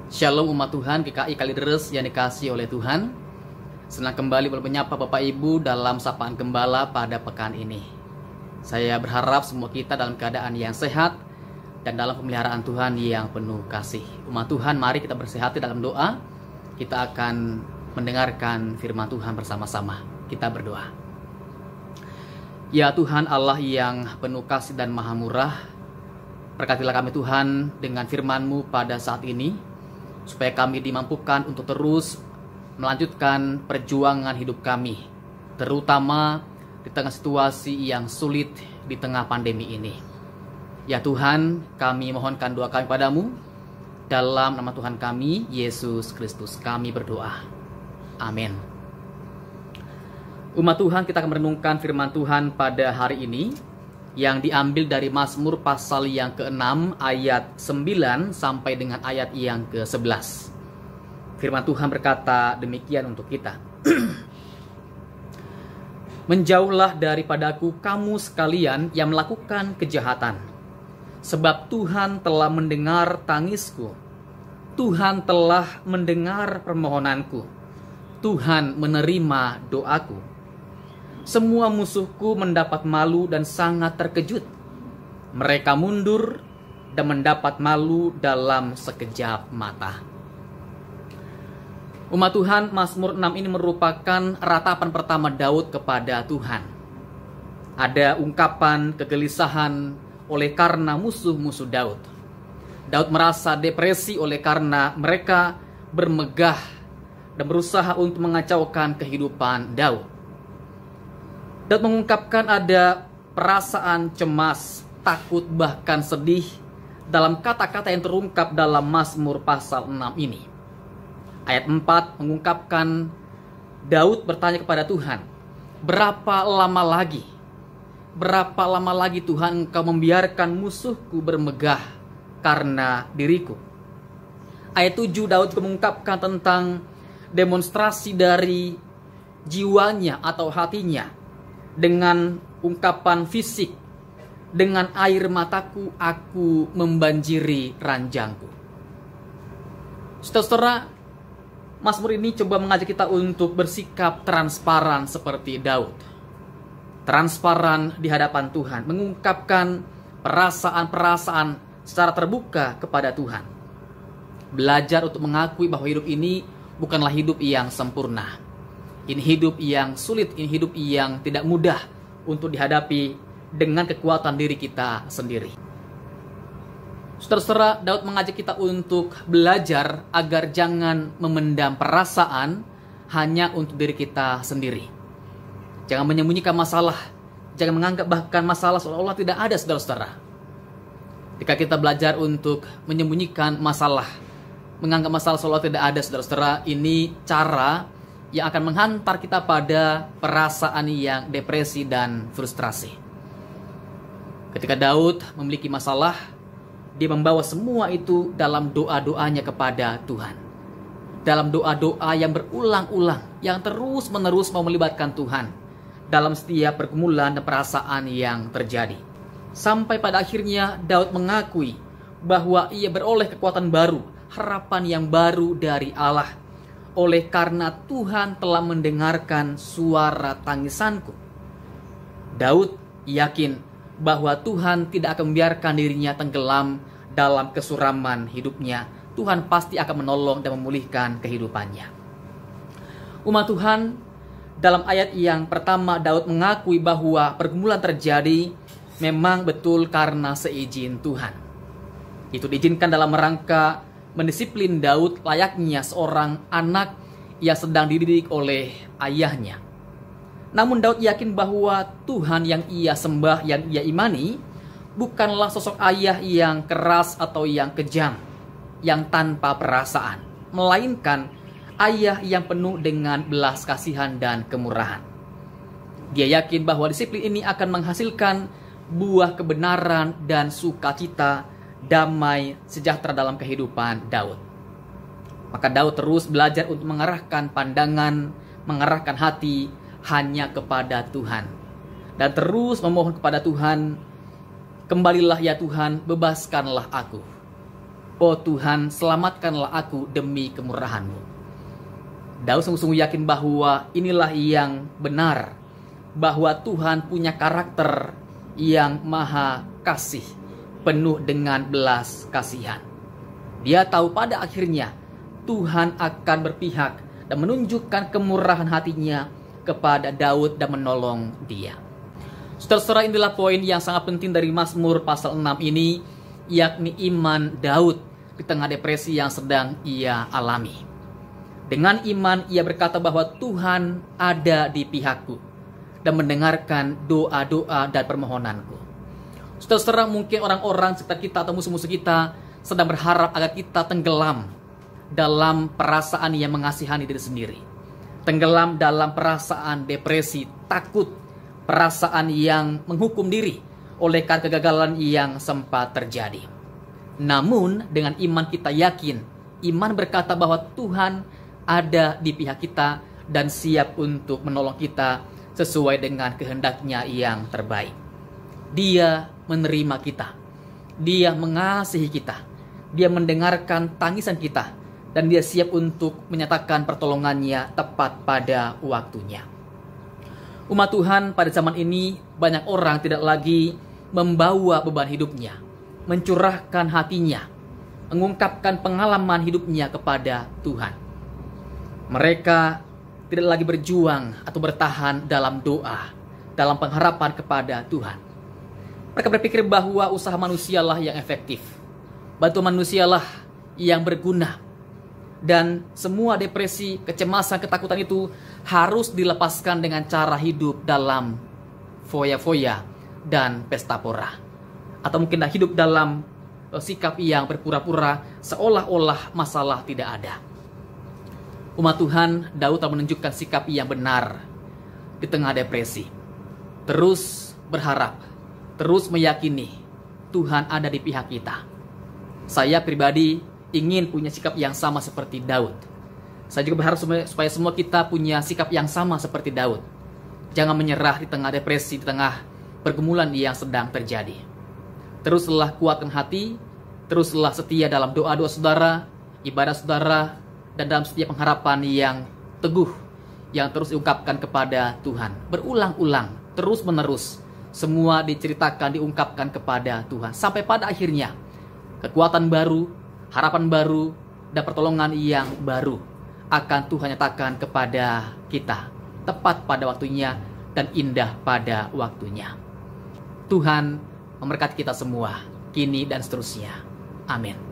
Shalom umat Tuhan, GKI Kalideres yang dikasihi oleh Tuhan. Senang kembali menyapa Bapak Ibu dalam sapaan gembala pada pekan ini. Saya berharap semua kita dalam keadaan yang sehat dan dalam pemeliharaan Tuhan yang penuh kasih. Umat Tuhan, mari kita bersehati dalam doa. Kita akan mendengarkan firman Tuhan bersama-sama. Kita berdoa. Ya Tuhan Allah yang penuh kasih dan maha murah, berkatilah kami Tuhan dengan firman-Mu pada saat ini, supaya kami dimampukan untuk terus melanjutkan perjuangan hidup kami, terutama di tengah situasi yang sulit di tengah pandemi ini. Ya Tuhan, kami mohonkan doa kami padamu, dalam nama Tuhan kami, Yesus Kristus, kami berdoa. Amin. Umat Tuhan, kita akan merenungkan firman Tuhan pada hari ini, yang diambil dari Mazmur pasal yang ke-6 ayat 9 sampai dengan ayat yang ke-11. Firman Tuhan berkata demikian untuk kita. Menjauhlah daripadaku kamu sekalian yang melakukan kejahatan, sebab Tuhan telah mendengar tangisku. Tuhan telah mendengar permohonanku. Tuhan menerima doaku. Semua musuhku mendapat malu dan sangat terkejut. Mereka mundur dan mendapat malu dalam sekejap mata. Umat Tuhan, Mazmur 6 ini merupakan ratapan pertama Daud kepada Tuhan. Ada ungkapan kegelisahan oleh karena musuh-musuh Daud. Daud merasa depresi oleh karena mereka bermegah dan berusaha untuk mengacaukan kehidupan Daud. Daud mengungkapkan ada perasaan cemas, takut, bahkan sedih dalam kata-kata yang terungkap dalam Mazmur pasal 6 ini. Ayat 4 mengungkapkan Daud bertanya kepada Tuhan, berapa lama lagi? Berapa lama lagi Tuhan Engkau membiarkan musuhku bermegah karena diriku? Ayat 7 Daud mengungkapkan tentang demonstrasi dari jiwanya atau hatinya, dengan ungkapan fisik, dengan air mataku aku membanjiri ranjangku. Saudara, Mazmur ini coba mengajak kita untuk bersikap transparan seperti Daud. Transparan di hadapan Tuhan, mengungkapkan perasaan-perasaan secara terbuka kepada Tuhan. Belajar untuk mengakui bahwa hidup ini bukanlah hidup yang sempurna. Ini hidup yang sulit, ini hidup yang tidak mudah untuk dihadapi dengan kekuatan diri kita sendiri. Saudara-saudara, Daud mengajak kita untuk belajar agar jangan memendam perasaan hanya untuk diri kita sendiri. Jangan menyembunyikan masalah, jangan menganggap bahkan masalah seolah-olah tidak ada, saudara-saudara. Jika kita belajar untuk menyembunyikan masalah, menganggap masalah seolah tidak ada, saudara-saudara, ini cara yang akan menghantar kita pada perasaan yang depresi dan frustrasi. Ketika Daud memiliki masalah, dia membawa semua itu dalam doa-doanya kepada Tuhan. Dalam doa-doa yang berulang-ulang, yang terus-menerus mau melibatkan Tuhan dalam setiap pergumulan dan perasaan yang terjadi. Sampai pada akhirnya Daud mengakui bahwa ia beroleh kekuatan baru, harapan yang baru dari Allah, oleh karena Tuhan telah mendengarkan suara tangisanku. Daud yakin bahwa Tuhan tidak akan membiarkan dirinya tenggelam dalam kesuraman hidupnya. Tuhan pasti akan menolong dan memulihkan kehidupannya. Umat Tuhan, dalam ayat yang pertama Daud mengakui bahwa pergumulan terjadi memang betul karena seizin Tuhan. Itu diizinkan dalam rangka mendisiplin Daud layaknya seorang anak yang sedang dididik oleh ayahnya. Namun Daud yakin bahwa Tuhan yang ia sembah, yang ia imani, bukanlah sosok ayah yang keras atau yang kejam, yang tanpa perasaan, melainkan ayah yang penuh dengan belas kasihan dan kemurahan. Dia yakin bahwa disiplin ini akan menghasilkan buah kebenaran dan sukacita, damai, sejahtera dalam kehidupan Daud. Maka Daud terus belajar untuk mengarahkan pandangan, mengarahkan hati hanya kepada Tuhan. Dan terus memohon kepada Tuhan, kembalilah ya Tuhan, bebaskanlah aku. "Oh Tuhan, selamatkanlah aku demi kemurahan-Mu." Daud sungguh-sungguh yakin bahwa inilah yang benar, bahwa Tuhan punya karakter yang maha kasih, penuh dengan belas kasihan. Dia tahu pada akhirnya Tuhan akan berpihak dan menunjukkan kemurahan hatinya kepada Daud dan menolong dia. Saudara-saudara, inilah poin yang sangat penting dari Mazmur pasal 6 ini, yakni iman Daud di tengah depresi yang sedang ia alami. Dengan iman ia berkata bahwa Tuhan ada di pihakku dan mendengarkan doa-doa dan permohonanku. Saudara-saudara, mungkin orang-orang sekitar kita atau musuh-musuh kita sedang berharap agar kita tenggelam dalam perasaan yang mengasihani diri sendiri. Tenggelam dalam perasaan depresi, takut, perasaan yang menghukum diri oleh karena kegagalan yang sempat terjadi. Namun dengan iman kita yakin, iman berkata bahwa Tuhan ada di pihak kita dan siap untuk menolong kita sesuai dengan kehendaknya yang terbaik. Dia menerima kita, Dia mengasihi kita, Dia mendengarkan tangisan kita, dan Dia siap untuk menyatakan pertolongannya tepat pada waktunya. Umat Tuhan pada zaman ini, banyak orang tidak lagi membawa beban hidupnya, mencurahkan hatinya, mengungkapkan pengalaman hidupnya kepada Tuhan. Mereka tidak lagi berjuang atau bertahan dalam doa, dalam pengharapan kepada Tuhan. Mereka berpikir bahwa usaha manusialah yang efektif, bantuan manusialah yang berguna, dan semua depresi, kecemasan, ketakutan itu harus dilepaskan dengan cara hidup dalam foya-foya dan pesta pora, atau mungkin hidup dalam sikap yang berpura-pura seolah-olah masalah tidak ada. Umat Tuhan, Daud telah menunjukkan sikap yang benar di tengah depresi. Terus berharap, terus meyakini Tuhan ada di pihak kita. Saya pribadi ingin punya sikap yang sama seperti Daud. Saya juga berharap supaya semua kita punya sikap yang sama seperti Daud. Jangan menyerah di tengah depresi, di tengah pergumulan yang sedang terjadi. Teruslah kuatkan hati, teruslah setia dalam doa-doa saudara, ibadah saudara, dan dalam setiap pengharapan yang teguh yang terus diungkapkan kepada Tuhan. Berulang-ulang, terus-menerus, semua diceritakan, diungkapkan kepada Tuhan. Sampai pada akhirnya, kekuatan baru, harapan baru, dan pertolongan yang baru akan Tuhan nyatakan kepada kita. Tepat pada waktunya dan indah pada waktunya. Tuhan memberkati kita semua, kini dan seterusnya. Amin.